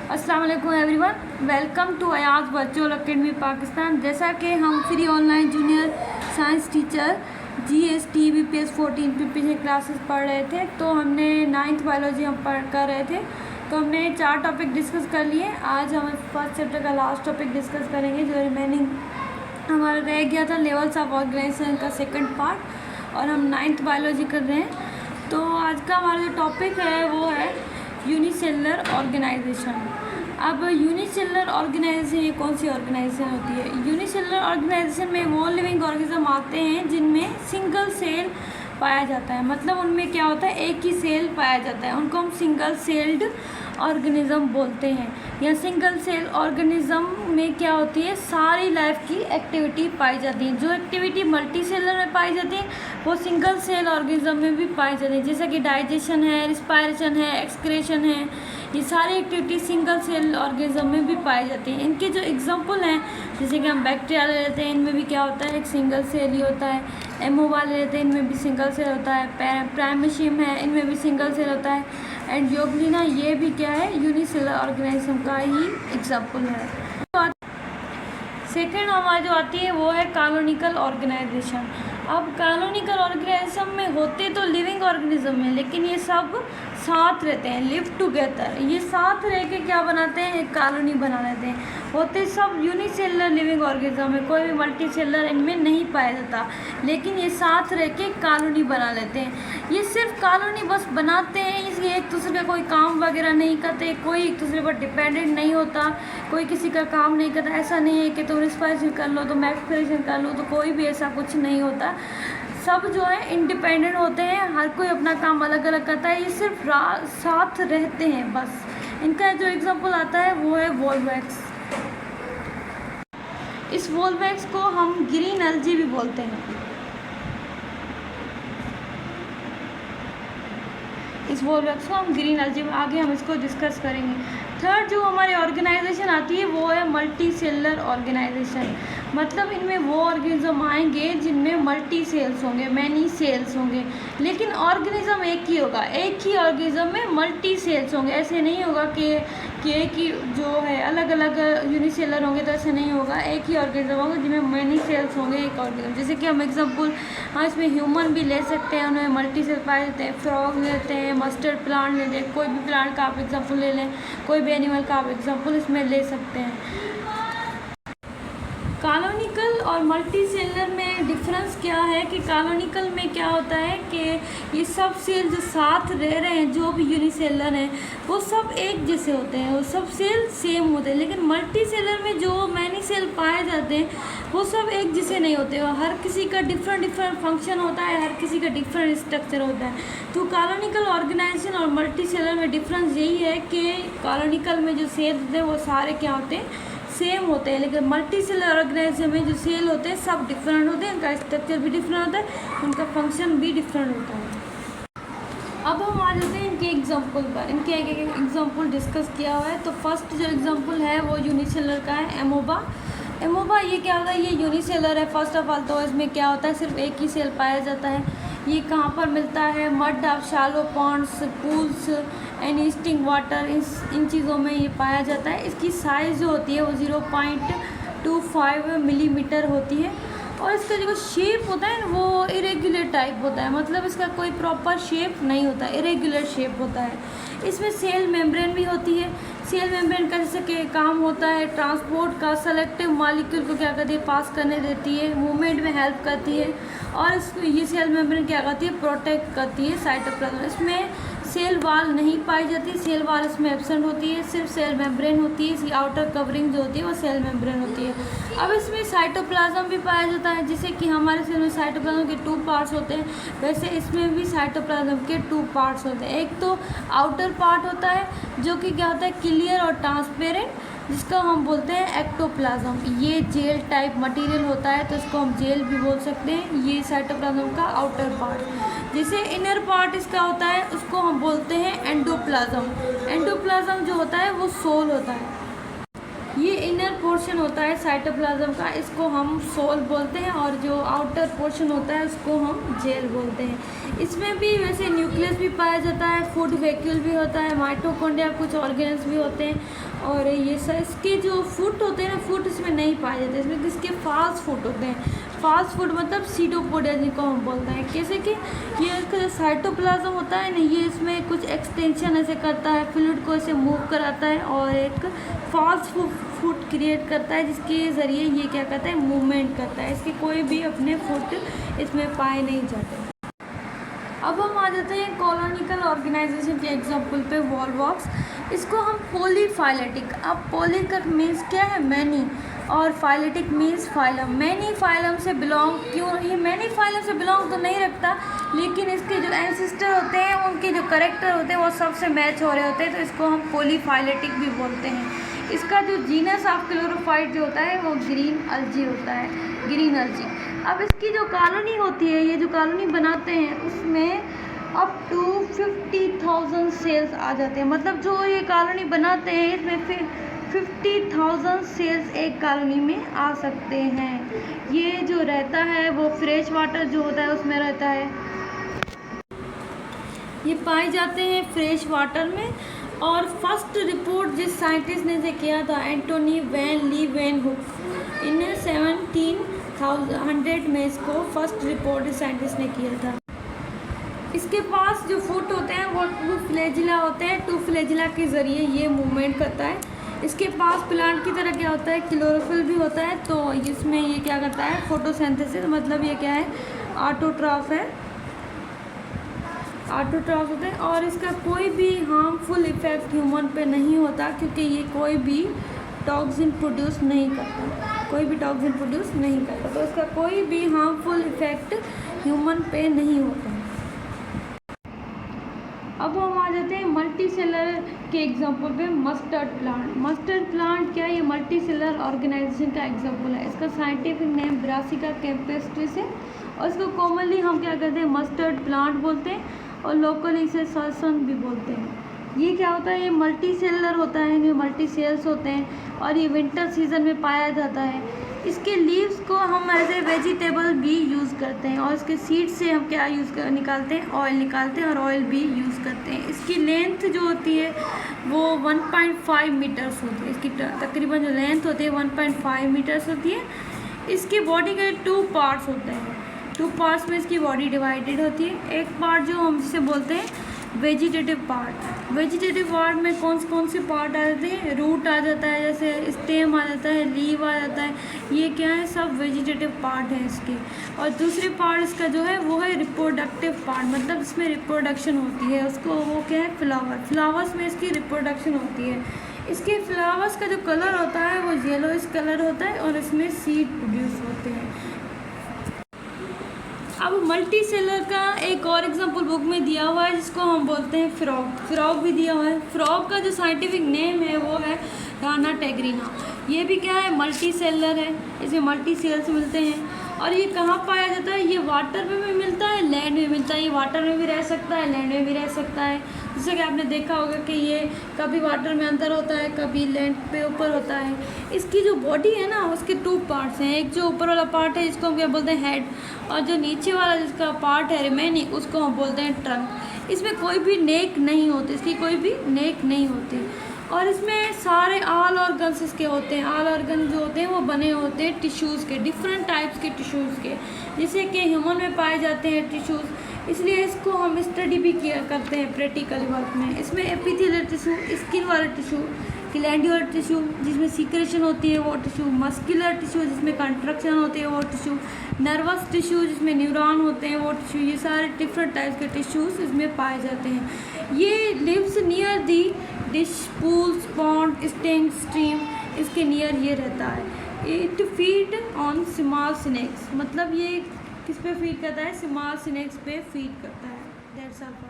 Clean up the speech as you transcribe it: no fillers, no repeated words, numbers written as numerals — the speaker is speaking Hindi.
अस्सलाम वालेकुम everyone, welcome to Ayaz virtual academy Pakistan. जैसा कि हम free online junior science teacher GST BPS 14 पे पीछे क्लासेस पढ़ रहे थे, तो हमने 9th बायोलॉजी हम पढ़ कर रहे थे, तो हमने 4 टॉपिक डिस्कस कर लिए। आज हम फर्स्ट चैप्टर का लास्ट टॉपिक डिस्कस करेंगे, जो रिमेनिंग हमारा रह गया था लेवल्स ऑफ ऑर्गेनाइजेशन का सेकंड पार्ट, और हम 9th बायोलॉजी कर रहे हैं। तो आज का हमारा जो टॉपिक है वो है यूनिसेलुलर ऑर्गेनाइजेशन। अब यूनिसेलुलर ऑर्गेनाइजेशन ये कौन सी ऑर्गेनाइजेशन होती है? यूनिसेलुलर ऑर्गेनाइजेशन में वो लिविंग ऑर्गेनिज्म आते हैं जिनमें सिंगल सेल पाया जाता है। मतलब उनमें क्या होता है, एक ही सेल पाया जाता है, उनको हम सिंगल सेल्ड ऑर्गेनिज्म बोलते हैं। या सिंगल सेल ऑर्गेनिज्म में क्या होती है, सारी लाइफ की एक्टिविटी पाई जाती है। जो एक्टिविटी मल्टी सेलर में पाई जाती है वो सिंगल सेल ऑर्गेनिज्म में भी पाई जाती है, जैसे कि डाइजेशन है, रिस्पायरेशन है, एक्सक्रेशन है। ये सारी एक्टिविटी सिंगल सेल ऑर्गेनिज्म में भी पाई जाती है। इनके जो एग्जांपल हैं, जैसे कि हम बैक्टीरिया ले लेते हैं, इनमें भी क्या होता है, एक सिंगल सेल ही होता है। एमोबा ले लेते हैं, इनमें भी सिंगल सेल होता है। प्राइमेशियम है, इनमें भी सिंगल सेल होता है। एंड यूग्लिना, ये भी क्या है, यूनिसेलुलर ऑर्गेनिज्म का ही एग्जाम्पल है। सेकेंड हमारी जो आती है वो है कॉलोनिकल ऑर्गेनाइजेशन। अब कॉलोनिकल ऑर्गेनाइजेशन में होते तो लिविंग ऑर्गेनिज्म है, लेकिन ये सब साथ रहते हैं, लिव टुगेदर। ये साथ रह के क्या बनाते हैं, एक कॉलोनी बना लेते हैं। होते सब यूनिसेलुलर लिविंग ऑर्गेनिज्म है, कोई भी मल्टी सेलुलर इनमें नहीं पाया जाता, लेकिन ये साथ रह के कॉलोनी बना लेते हैं। ये सिर्फ कॉलोनी बस बनाते हैं, इसलिए एक दूसरे का कोई काम वगैरह नहीं करते, कोई एक दूसरे पर डिपेंडेंट नहीं होता, कोई किसी का काम नहीं करता। ऐसा नहीं है कि तुम रिस्पायरेशन कर लो तो मैं एक्सक्रेशन कर लूँ, तो कोई भी ऐसा कुछ नहीं होता। सब जो है इंडिपेंडेंट होते हैं, हर कोई अपना काम अलग अलग करता है। ये सिर्फ साथ रहते हैं बस। इनका जो एग्जांपल आता है वो है वॉल्वैक्स। इस वॉल्वैक्स को हम ग्रीन एल्गी भी बोलते हैं। इस वॉल्वैक्स को हम ग्रीन एल्गी, आगे हम इसको डिस्कस करेंगे। थर्ड जो हमारी ऑर्गेनाइजेशन आती है वो है मल्टी सेलुलर ऑर्गेनाइजेशन। मतलब इनमें वो ऑर्गेनिज्म आएंगे जिनमें मल्टी सेल्स होंगे, मैनी सेल्स होंगे, लेकिन ऑर्गेनिज्म एक ही होगा। एक ही ऑर्गेनिज्म में मल्टी सेल्स होंगे। ऐसे नहीं होगा कि एक ही जो है अलग अलग यूनिसेलर होंगे, तो ऐसे नहीं होगा। एक ही ऑर्गेनिज्म होगा जिनमें मैनी सेल्स होंगे, एक ऑर्गेनिज्म। जैसे कि हम एग्जाम्पल, हाँ, इसमें ह्यूमन भी ले सकते हैं, उनमें मल्टी सेल पाए जाते हैं। फ्रॉग लेते हैं, मस्टर्ड प्लांट लेते हैं, कोई भी प्लांट का आप एग्जाम्पल ले लें, कोई भी एनिमल का आप एग्जाम्पल इसमें ले सकते हैं। कॉलोनिकल और मल्टी सेलर में डिफरेंस क्या है कि कॉलोनिकल में क्या होता है कि ये सब सेल जो साथ रह रहे हैं, जो भी यूनिसेलर हैं, वो सब एक जैसे होते हैं, वो सब सेल सेम होते हैं। लेकिन मल्टी सेलर में जो मैनी सेल पाए जाते हैं वो सब एक जैसे नहीं होते, हर किसी का डिफरेंट फंक्शन होता है, हर किसी का डिफरेंट स्ट्रक्चर होता है। तो कॉलोनिकल ऑर्गेनाइजेशन और मल्टी सेलर में डिफरेंस यही है कि कॉलोनिकल में जो सेल होते हैं वो सारे क्या होते हैं, सेम होते हैं, लेकिन मल्टी सेलुलर ऑर्गेनाइजेशन में जो सेल होते हैं सब डिफरेंट होते हैं, उनका स्ट्रक्चर भी डिफरेंट होता है, उनका फंक्शन भी डिफरेंट होता है। अब हम आ जाते हैं इनके एग्जांपल पर। इनके एक एक एग्जांपल डिस्कस किया हुआ है। तो फर्स्ट जो एग्जांपल है वो यूनिसेलुलर का है, एमोबा। एमोबा ये क्या होता है, ये यूनिसेलुलर है फर्स्ट ऑफ ऑल। तो इसमें क्या होता है, सिर्फ एक ही सेल पाया जाता है। ये कहाँ पर मिलता है, mud of shallow ponds, pools and easting water, इन चीज़ों में ये पाया जाता है। इसकी साइज़ जो होती है वो 0.25 मिलीमीटर होती है, और इसका जो शेप होता है वो इरेगुलर टाइप होता है। मतलब इसका कोई प्रॉपर शेप नहीं होता, इरेगुलर शेप होता है। इसमें सेल मेम्ब्रेन भी होती है। सेल मेम्ब्रेन का जैसे कि काम होता है ट्रांसपोर्ट का, सेलेक्टिव मॉलिक्यूल को क्या करती है, पास करने देती है, मूवमेंट में हेल्प करती है, और ये सेल मेम्ब्रेन क्या करती है, प्रोटेक्ट करती है साइटोप्लाज्म। इसमें सेल वाल नहीं पाई जाती, सेल वाल इसमें एब्सेंट होती है, सिर्फ सेल मेम्ब्रेन होती है। इसकी आउटर कवरिंग जो होती है वो सेल मेम्ब्रेन होती है। अब इसमें साइटोप्लाज्म भी पाया जाता है, जैसे कि हमारे सेल में साइटोप्लाज्म के 2 पार्ट्स होते हैं, वैसे इसमें भी साइटोप्लाज्म के 2 पार्ट्स होते हैं। एक तो आउटर पार्ट होता है जो कि क्या होता है, क्लियर और ट्रांसपेरेंट, जिसको हम बोलते हैं एक्टोप्लाज्म। ये जेल टाइप मटेरियल होता है, तो इसको हम जेल भी बोल सकते हैं। ये साइटोप्लाज्म का आउटर पार्ट। जैसे इनर पार्ट इसका होता है, उसको हम बोलते हैं एंडोप्लाज्म। एंडोप्लाज्म जो होता है वो सोल होता है। ये इनर पोर्शन होता है साइटोप्लाज्म का, इसको हम सोल बोलते हैं, और जो आउटर पोर्शन होता है उसको हम जेल बोलते हैं। इसमें भी वैसे न्यूक्लियस भी पाया जाता है, फूड वैक्यूल भी होता है, माइटोकॉन्ड्रिया, कुछ ऑर्गेन्स भी होते हैं, और ये सब इसके जो फूड होते हैं ना, फूड इसमें नहीं पाए जाते, इसमें किसके फास्ट फूड होते हैं। फास्ट फूड मतलब सीडोपोडिया जिनको हम बोलते हैं। कैसे कि ये इसका जो साइटोप्लाज्म होता है ना, ये इसमें कुछ एक्सटेंशन ऐसे करता है, फ्लूइड को ऐसे मूव कराता है और एक फास्ट फूड क्रिएट करता है, जिसके ज़रिए ये क्या करता है, मूवमेंट करता है। इसके कोई भी अपने फूड इसमें पाए नहीं जाते। अब हम आ जाते हैं कॉलोनिकल ऑर्गेनाइजेशन के एग्जाम्पल पे, वॉलवॉक्स। इसको हम पॉलीफाइलेटिक, अब पॉली का मीन्स क्या है, मैनी, और phyletic means phylum. Many phylum से बिलोंग, क्यों ये मैनी फाइलम से बिलोंग तो नहीं रखता, लेकिन इसके जो एंसेस्टर होते हैं, उनके जो करेक्टर होते हैं वो सबसे मैच हो रहे होते हैं, तो इसको हम पॉलीफाइलेटिक भी बोलते हैं। इसका जो जीनस ऑफ क्लोरोफाइट जो होता है वो ग्रीन अल्जी होता है, ग्रीन अल्जी। अब इसकी जो कॉलोनी होती है, ये जो कॉलोनी बनाते हैं उसमें अप टू 50,000 सेल्स आ जाते हैं। मतलब जो ये कॉलोनी बनाते हैं इसमें फिर 50,000 सेल्स एक कॉलोनी में आ सकते हैं। ये जो रहता है वो फ्रेश वाटर जो होता है उसमें रहता है, ये पाए जाते हैं फ्रेश वाटर में। और फर्स्ट रिपोर्ट जिस साइंटिस्ट ने से किया था, एंटोनी वैन लीवेनहुक, इन 1700 में इसको फर्स्ट रिपोर्ट इस साइंटिस्ट ने किया था। इसके पास जो फुट होते हैं वो टू फ्लैजिला होते हैं, टू फ्लैजिला के ज़रिए ये मूवमेंट करता है। इसके पास प्लांट की तरह क्या होता है, क्लोरोफिल भी होता है, तो इसमें ये क्या करता है, फोटोसिंथेसिस, मतलब ये क्या है, ऑटोट्रॉफ है, ऑटोट्रॉफ होता है। और इसका कोई भी हार्मफुल इफेक्ट ह्यूमन पे नहीं होता, क्योंकि ये कोई भी टॉक्सिन प्रोड्यूस नहीं करता, कोई भी टॉक्सिन प्रोड्यूस नहीं करता, तो इसका कोई भी हार्मफुल इफेक्ट ह्यूमन पे नहीं होता। अब हम आ जाते हैं मल्टी सेलर के एग्जाम्पल पे, मस्टर्ड प्लांट। मस्टर्ड प्लांट क्या है, ये मल्टी सेलर ऑर्गेनाइजेशन का एग्जाम्पल है। इसका साइंटिफिक नेम ब्रासिका कैम्पेस्ट्रिस है, और इसको कॉमनली हम क्या कहते हैं, मस्टर्ड प्लांट बोलते हैं, और लोकली इसे सरसन भी बोलते हैं। ये क्या होता है, ये मल्टी सेलर होता है, इनमें मल्टी सेल्स होते हैं, और ये विंटर सीजन में पाया जाता है। इसके लीव्स को हम एज ए वेजिटेबल भी यूज़ करते हैं, और इसके सीड से हम क्या निकालते हैं, ऑयल निकालते हैं, और ऑयल भी यूज़ करते हैं। इसकी लेंथ जो होती है वो 1.5 मीटर्स होती है, इसकी तकरीबन जो लेंथ होती है 1.5 मीटर्स होती है। इसकी बॉडी के 2 पार्ट्स होते हैं, 2 पार्ट्स में इसकी बॉडी डिवाइडेड होती है। एक पार्ट जो हम जिसे बोलते हैं वेजिटेटिव पार्ट, वेजिटेटिव पार्ट में कौन से पार्ट आ जाते हैं, रूट आ जाता है, जैसे स्टेम आ जाता है, लीव आ जाता है, ये क्या है, सब वेजिटेटिव पार्ट है इसके। और दूसरे पार्ट इसका जो है वो है रिप्रोडक्टिव पार्ट, मतलब इसमें रिप्रोडक्शन होती है, उसको वो क्या है, फ्लावर, फ्लावर्स में इसकी रिप्रोडक्शन होती है। इसके फ्लावर्स का जो कलर होता है वो येलोइश कलर होता है, और इसमें सीड प्रोड्यूस होते हैं। अब मल्टी सेलर का एक और एग्जांपल बुक में दिया हुआ है, जिसको हम बोलते हैं फ्रॉग, फ्रॉग भी दिया हुआ है। फ्रॉग का जो साइंटिफिक नेम है वो है राना टेग्रिना। ये भी क्या है, मल्टी सेलर है, इसमें मल्टी सेल्स मिलते हैं। और ये कहाँ पाया जाता है, ये वाटर में भी मिलता है, लैंड में मिलता है। ये वाटर में भी रह सकता है, लैंड में भी रह सकता है। जैसे कि आपने देखा होगा कि ये कभी वाटर में अंदर होता है, कभी लैंड पे ऊपर होता है। इसकी जो बॉडी है ना, उसके 2 पार्ट्स हैं, एक जो ऊपर वाला पार्ट है जिसको हम क्या बोलते हैं, हेड, और जो नीचे वाला जिसका पार्ट है रिमेनिंग, उसको हम बोलते हैं ट्रंक। इसमें कोई भी नेक नहीं होती, इसकी कोई भी नेक नहीं होती। और इसमें सारे ऑल ऑर्गन्स इसके होते हैं। ऑल ऑर्गन जो होते हैं वो बने होते हैं टिश्यूज़ के, डिफरेंट टाइप्स के टिश्यूज़ के, जैसे कि ह्यूमन में पाए जाते हैं टिश्यूज़। इसलिए इसको हम स्टडी भी किया करते हैं प्रैक्टिकल वर्क में। इसमें एपिथेलियल टिश्यू, स्किन वाला टिश्यू, ग्लैंडुलर टिश्यू जिसमें सीक्रेशन होती है वो टिश्यू, मस्कुलर टिश्यू जिसमें कंट्रक्शन होती है वो टिश्यू, नर्वस टिश्यू जिसमें न्यूरॉन होते हैं वो टिश्यू, ये सारे डिफरेंट टाइप्स के टिश्यूज़ इसमें पाए जाते हैं। ये lives near the ditch, pools, pond, sting, stream, इसके नियर ये रहता है। It feed on small snakes, मतलब ये किस पे फीड करता है, स्मॉल स्नेक्स पे फीड करता है। That's all for